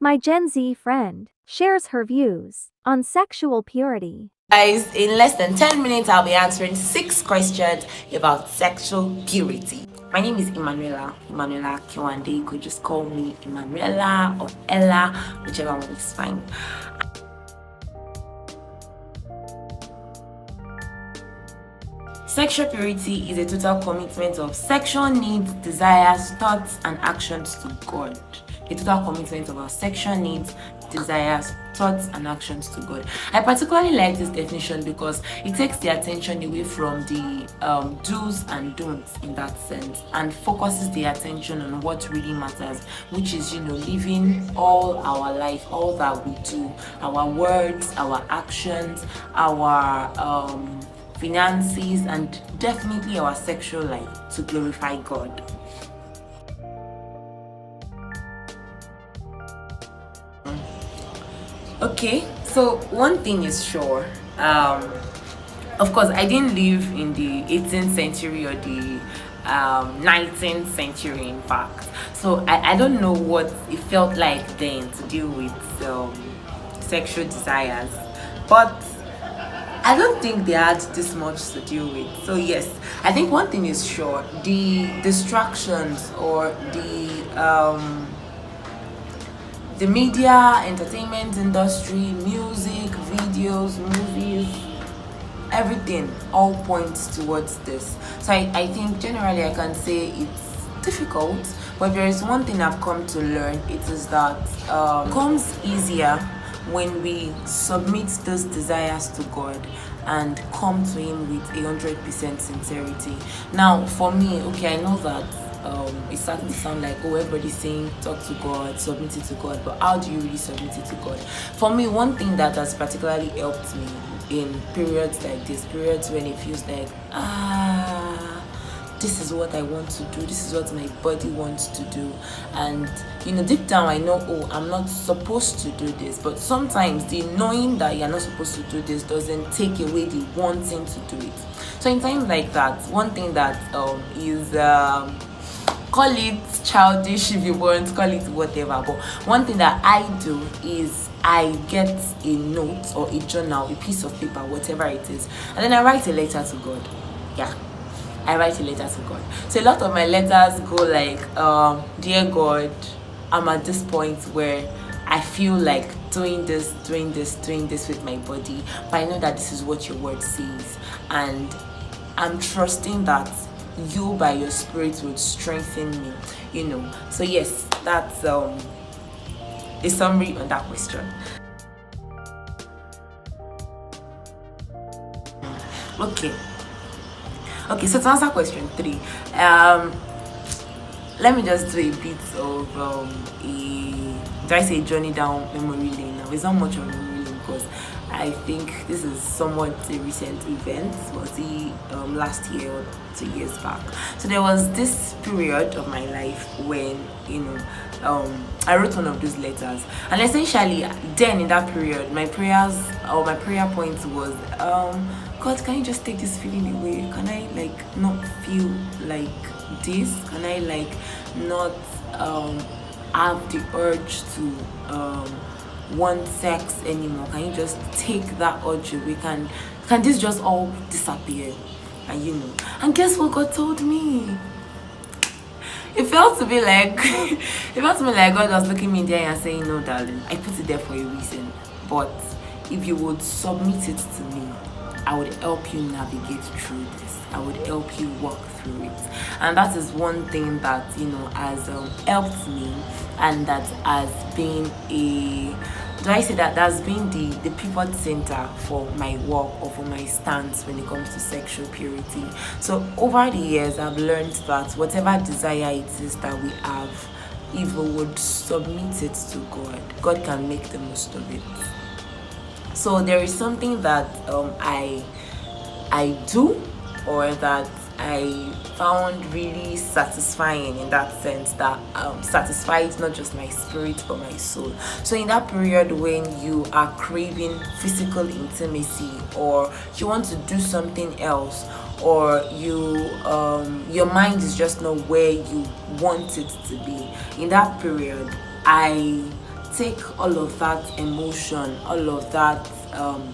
My Gen Z friend shares her views on sexual purity. Guys, in less than 10 minutes, I'll be answering 6 questions about sexual purity. My name is Emanuela Kiwande. You could just call me Emanuela or Ella, whichever one is fine. Sexual purity is a total commitment of sexual needs, desires, thoughts, and actions to God. A total commitment of our sexual needs, desires, thoughts, and actions to God. I particularly like this definition because it takes the attention away from the do's and don'ts in that sense and focuses the attention on what really matters, which is, living all our life, all that we do, our words, our actions, our finances, and definitely our sexual life to glorify God. Okay, so one thing is sure. Of course, I didn't live in the 18th century or the 19th century, in fact. So I don't know what it felt like then to deal with sexual desires. But I don't think they had this much to deal with. So yes, I think one thing is sure: the distractions or the media, entertainment industry, music, videos, movies, everything all points towards this. So I think generally I can say it's difficult, but there is one thing I've come to learn. It is that it comes easier when we submit those desires to God and come to Him with 100% sincerity. Now, for me, okay, I know that it started to sound like, oh, everybody's saying talk to God, submit it to God, but how do you really submit it to God? For me, one thing that has particularly helped me in periods like this, periods when it feels like, this is what I want to do, this is what my body wants to do, and deep down I know, oh, I'm not supposed to do this, but sometimes the knowing that you're not supposed to do this doesn't take away the wanting to do it. So in times like that, one thing that is call it childish if you want, call it whatever, but one thing that I do is I get a note or a journal, a piece of paper, whatever it is, and then I write a letter to God. I write a letter to God. So a lot of my letters go like, dear God, I'm at this point where I feel like doing this with my body, but I know that this is what your word says, and I'm trusting that you by your spirit would strengthen me, So yes, that's a summary on that question. Okay, so to answer question 3, let me just do a bit of a journey down memory lane. Now, it's not much of a memory lane because I think this is somewhat a recent event. Was the last year or 2 years back. So there was this period of my life when I wrote one of those letters, and essentially then in that period my prayer point was, God, can you just take this feeling away? Can I not feel like this? Can I not have the urge to want sex anymore? Can you just take that urge away? Can this just all disappear? And guess what God told me? It felt to me like God was looking me in the eye and saying, no, darling, I put it there for a reason, but if you would submit it to me, I would help you navigate through this. I would help you walk through it. And that is one thing that has helped me, and that has been that's been the pivot center for my work or for my stance when it comes to sexual purity. So over the years, I've learned that whatever desire it is that we have, if we would submit it to God, God can make the most of it. So there is something that I do, or that I found really satisfying, in that sense that satisfies not just my spirit but my soul. So in that period when you are craving physical intimacy, or you want to do something else, or your mind is just not where you want it to be, in that period I take all of that emotion, all of that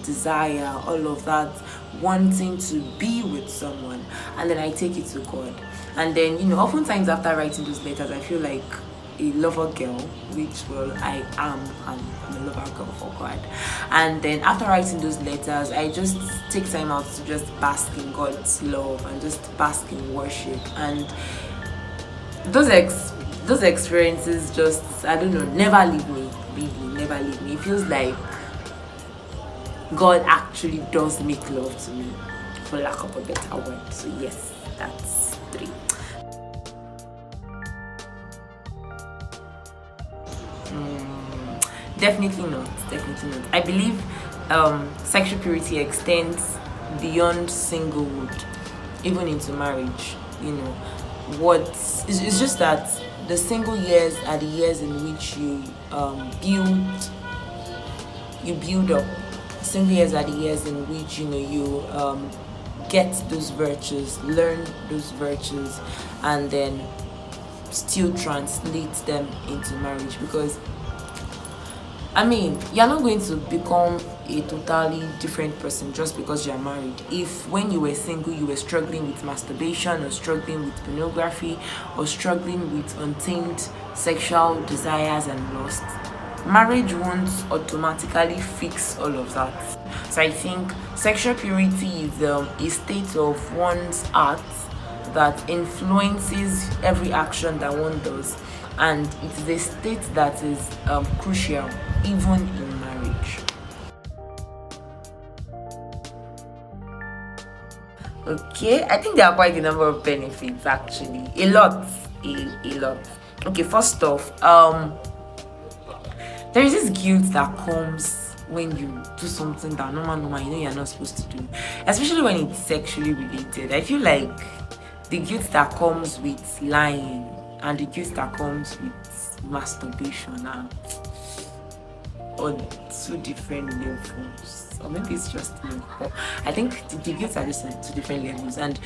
desire, all of that wanting to be with someone, and then I take it to God. And then, oftentimes after writing those letters, I feel like a lover girl, which, well, I am. I'm a lover girl for God. And then after writing those letters, I just take time out to just bask in God's love and just bask in worship. And those experiences just, I don't know, never leave me. Really, never leave me. It feels like God actually does make love to me, for lack of a better word. So yes, that's 3. Definitely not. I believe sexual purity extends beyond singlehood, even into marriage. It's just that the single years are the years in which you build up. Single years are the years in which you get those virtues, learn those virtues, and then still translate them into marriage. Because you're not going to become a totally different person just because you're married. If when you were single you were struggling with masturbation, or struggling with pornography, or struggling with untamed sexual desires and lust, marriage won't automatically fix all of that. So I think sexual purity is a state of one's heart that influences every action that one does, and it is a state that is crucial even in marriage. Okay, I think there are quite a number of benefits, actually. A lot. Okay, first off, there is this guilt that comes when you do something that normal you're not supposed to do, especially when it's sexually related. I feel like the guilt that comes with lying and the guilt that comes with masturbation are on 2 different levels, or maybe it's just me, but I think the guilt are just on 2 different levels. And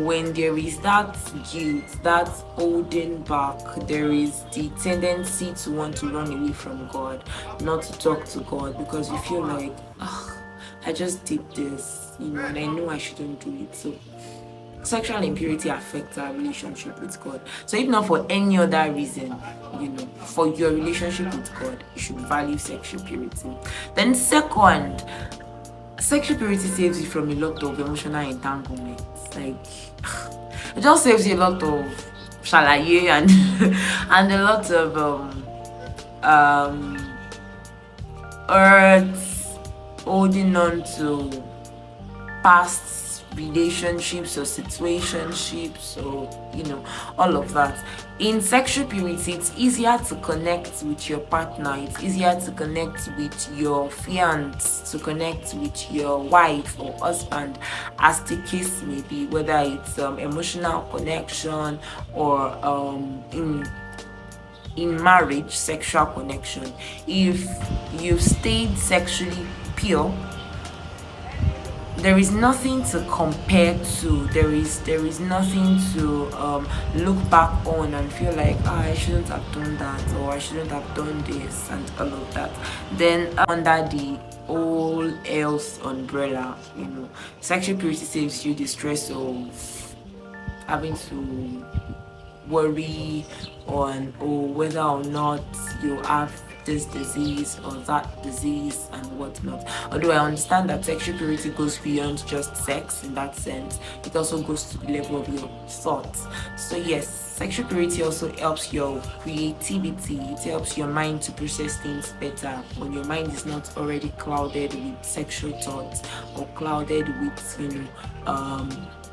when there is that guilt, that holding back, there is the tendency to want to run away from God, not to talk to God, because you feel like, I just did this, and I know I shouldn't do it. So sexual impurity affects our relationship with God. So if not for any other reason, for your relationship with God, you should value sexual purity. Then second, sexual purity saves you from a lot of emotional entanglements. Like, it just saves you a lot of shalaye and and a lot of hurts, holding on to past relationships or situationships, or all of that. In sexual purity, it's easier to connect with your partner, it's easier to connect with your fiance, to connect with your wife or husband, as the case may be, whether it's emotional connection or in marriage, sexual connection. If you've stayed sexually pure, there is nothing to compare to. There is nothing to look back on and feel like, I shouldn't have done that, or I shouldn't have done this, and all of that. Then under the whole else umbrella, sexual purity saves you the stress of having to worry on whether or not you have this disease or that disease and whatnot. Although I understand that sexual purity goes beyond just sex in that sense, it also goes to the level of your thoughts. So yes, sexual purity also helps your creativity. It helps your mind to process things better when your mind is not already clouded with sexual thoughts, or clouded with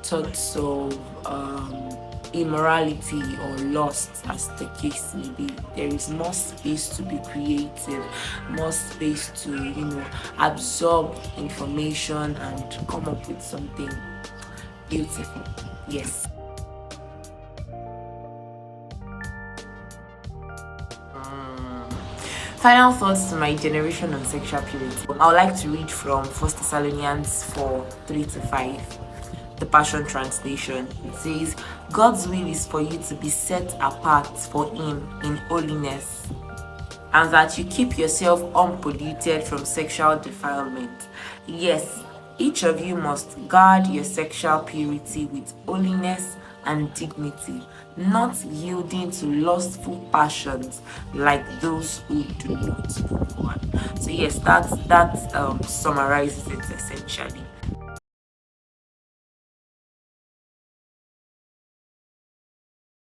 thoughts of immorality or lust, as the case may be. There is more space to be creative, more space to absorb information and come up with something beautiful. Yes. Final thoughts to my generation on sexual purity. I would like to read from 1 Thessalonians 4:3-5. The Passion Translation. It says, God's will is for you to be set apart for Him in holiness. and that you keep yourself unpolluted from sexual defilement. Yes, each of you must guard your sexual purity with holiness and dignity, not yielding to lustful passions like those who do not know God. So yes, that summarizes it essentially.